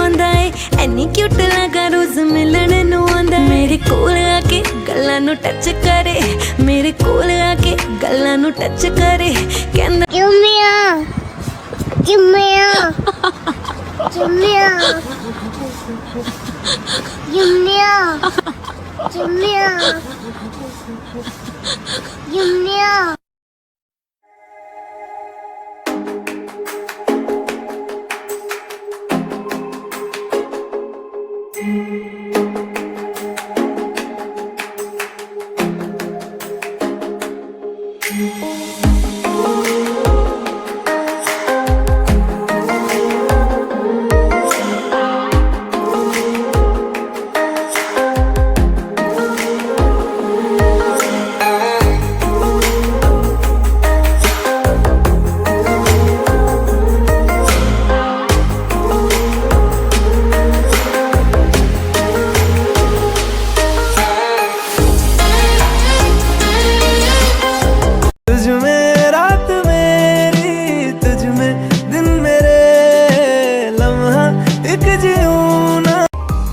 आंदा है, any cute लगा रोज मिलन नू आंदा। मेरे कोल आके गल्लां नू टच करे, मेरे कोल आके गल्लां नू टच करे, कहंदा जुम्मिया जुम्मिया जुम्मिया जुम्मिया जुम्मिया जुम्मिया।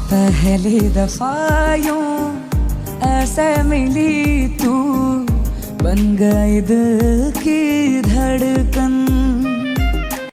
पहली दफा यूं ऐसे मिली तू, बन गई दिल की धड़कन।